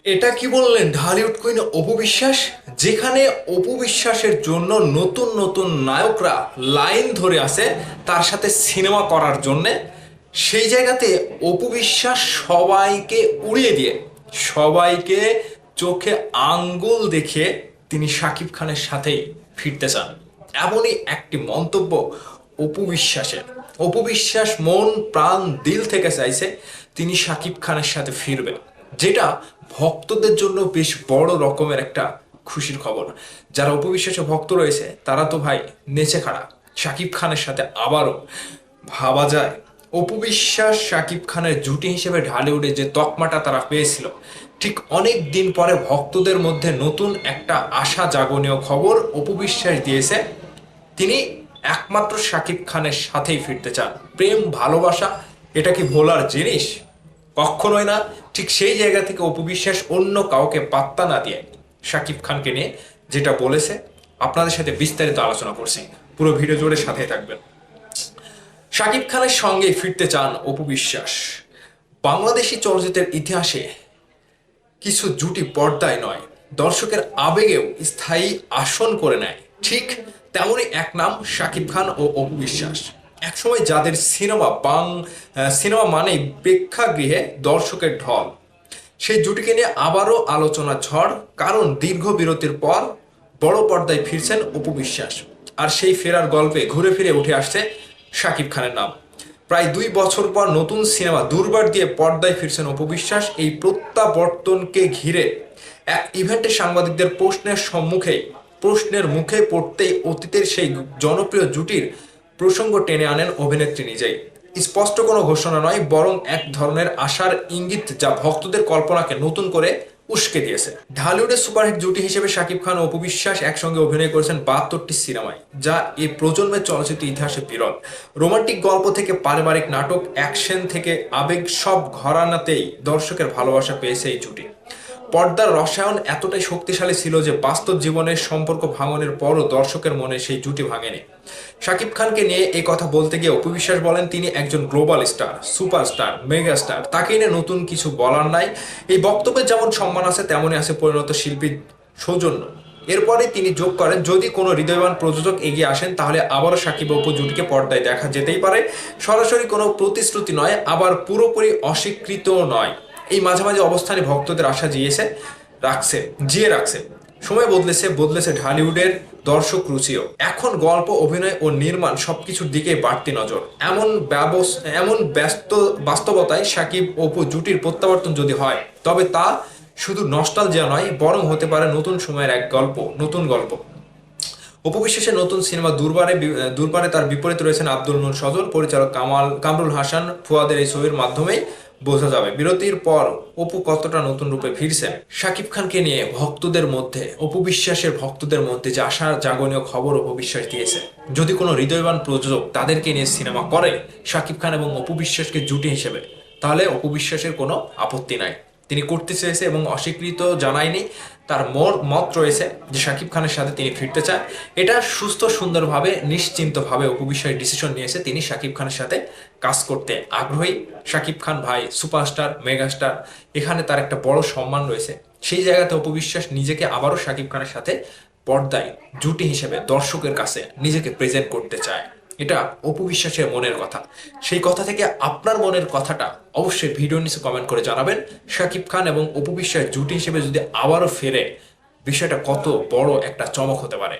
এটা কি বললেন ঢালিউড কুইন অপু বিশ্বাস? যেখানে অপু বিশ্বাসের জন্য নতুন নতুন নায়করা লাইন ধরে আছে তার সাথে সিনেমা করার জন্যে, সেই জায়গাতে অপু বিশ্বাস সবাইকে উড়িয়ে দিয়ে, সবাইকে চোখে আঙ্গুল দেখিয়ে তিনি শাকিব খানের সাথেই ফিরতে চান। এমনই একটি মন্তব্য অপু বিশ্বাসের। অপু বিশ্বাস মন প্রাণ দিল থেকে চাইছে তিনি শাকিব খানের সাথে ফিরবেন, যেটা ভক্তদের জন্য বেশ বড় রকমের একটা খুশির খবর। যারা অপু বিশ্বাসের ভক্ত রয়েছে তারা তো ভাই নেচে খাড়া শাকিব খানের সাথে আবারও। ভাবা যায় অপু বিশ্বাস শাকিব খানের জুটি হিসেবে ঢালিউডে যে তকমাটা তারা পেয়েছিল, ঠিক অনেক দিন পরে ভক্তদের মধ্যে নতুন একটা আশা জাগনীয় খবর অপু বিশ্বাস দিয়েছে। তিনি একমাত্র শাকিব খানের সাথেই ফিরতে চান। প্রেম ভালোবাসা এটা কি ভোলার জিনিস? কখনোই না। ঠিক সেই জায়গা থেকে অপু বিশ্বাস অন্য কাউকে পাত্তা না দিয়ে শাকিব খানকে নিয়ে যেটা বলেছে আপনাদের সাথে বিস্তারিত আলোচনা করছি। পুরো ভিডিও জুড়ে সাথে থাকবেন। শাকিব খানের সঙ্গে ফিরতে চান অপু বিশ্বাস। বাংলাদেশি চলচ্চিত্রের ইতিহাসে কিছু জুটি পর্দায় নয়, দর্শকের আবেগেও স্থায়ী আসন করে নেয়। ঠিক তেমনই এক নাম শাকিব খান ও অপু বিশ্বাস। একসময় যাদের সিনেমা মানেই প্রেক্ষাগৃহে দর্শকের ঢল, সেই জুটিকে নিয়ে আবারও আলোচনা ঝড়। কারণ দীর্ঘ বিরতির পর বড় পর্দায় ফিরছেন অপু বিশ্বাস, আর সেই ফেরার গল্পে ঘুরে ফিরে উঠে আসছে শাকিব খানের নাম। প্রায় 2 বছর পর নতুন সিনেমা দুর্বার দিয়ে পর্দায় ফিরছেন অপু বিশ্বাস। এই প্রত্যাবর্তনকে ঘিরে এক ইভেন্টে সাংবাদিকদের প্রশ্নের মুখে পড়তেই অতীতের সেই জনপ্রিয় জুটির প্রসঙ্গ টেনে আনেন অভিনেত্রী নিজেই। স্পষ্ট কোনো ঘোষণা নয়, বরং এক ধরনের আশার ইঙ্গিত যা ভক্তদের কল্পনাকে নতুন করে উস্কে দিয়েছে। ঢালিউডের সুপারহিট জুটি হিসেবে শাকিব খান ও অপু বিশ্বাস একসঙ্গে অভিনয় করেছেন 72টি সিনেমায়, যা এই প্রজন্মের চলচ্চিত্র ইতিহাসে বিরল। রোমান্টিক গল্প থেকে পারিবারিক নাটক, অ্যাকশন থেকে আবেগ, সব ঘরানাতেই দর্শকের ভালোবাসা পেয়েছে এই জুটি। পর্দার রসায়ন এতটাই শক্তিশালী ছিল যে বাস্তব জীবনের সম্পর্ক ভাঙনের পরও দর্শকের মনে সেই জুটি ভাঙেনি। শাকিব খানকে নিয়ে এই কথা বলতে গিয়ে অপু বিশ্বাস বলেন, তিনি একজন global star, superstar, mega star, তাকে নিয়ে নতুন কিছু বলার নাই। এই বক্তব্যের যেমন সম্মান আছে তেমনই আছে পরিণত শিল্পীর সৌজন্য। এরপরে তিনি যোগ করেন, যদি কোনো হৃদয়বান প্রযোজক এগিয়ে আসেন তাহলে আবারও শাকিব অপু জুটিকে পর্দায় দেখা যেতেই পারে। সরাসরি কোনো প্রতিশ্রুতি নয়, আবার পুরোপুরি অস্বীকৃত নয়। এই মাঝামাঝি অবস্থানে ভক্তদের আশা জিয়ে রাখছে। সময় বদলেছে ঢালিউডের দর্শক রুচিও। এখন গল্প, অভিনয় ও নির্মাণ সবকিছুর দিকে বাড়তি নজর। এমন বাস্তবতায় শাকিব অপু জুটির প্রত্যাবর্তন যদি হয়, তবে তা শুধু নস্টালজিয়া নয়, বরং হতে পারে নতুন সময়ের এক নতুন গল্প। অপু বিশ্বাসের নতুন সিনেমা দুর্বারে তার বিপরীতে রয়েছেন আব্দুল নূর সজল, পরিচালক কামরুল হাসান ফুয়াদের। এই ছবির মাধ্যমেই বোঝা যাবে বিরতির পর অপু কতটা নতুন রূপে ফিরছেন। শাকিব খানকে নিয়ে অপু বিশ্বাসের ভক্তদের মধ্যে যে আশা জাগনীয় খবর অপু বিশ্বাস দিয়েছে, যদি কোনো হৃদয়বান প্রযোজক তাদেরকে নিয়ে সিনেমা করে শাকিব খান এবং অপু বিশ্বাসকে জুটি হিসেবে, তাহলে অপু বিশ্বাসের কোনো আপত্তি নাই। তিনি করতে চেয়েছে এবং অস্বীকৃত জানায়নি। তার মত রয়েছে যে শাকিব খানের সাথে তিনি ফিরতে চান। এটা সুস্থ সুন্দরভাবে নিশ্চিন্তভাবে অপু বিশ্বাস ডিসিশন নিয়েছে, তিনি শাকিব খানের সাথে কাজ করতে আগ্রহী। শাকিব খান ভাই সুপারস্টার, মেগাস্টার, এখানে তার একটা বড় সম্মান রয়েছে। সেই জায়গাতে অপু বিশ্বাস নিজেকে আবারও শাকিব খানের সাথে পর্দায় জুটি হিসেবে দর্শকের কাছে নিজেকে প্রেজেন্ট করতে চায়। এটা অপু বিশ্বাসের মনের কথা। সেই কথা থেকে আপনার মনের কথাটা অবশ্যই ভিডিও নিচে কমেন্ট করে জানাবেন। শাকিব খান এবং অপু বিশ্বাস জুটি হিসেবে যদি আবারও ফেরে, বিষয়টা কত বড় একটা চমক হতে পারে।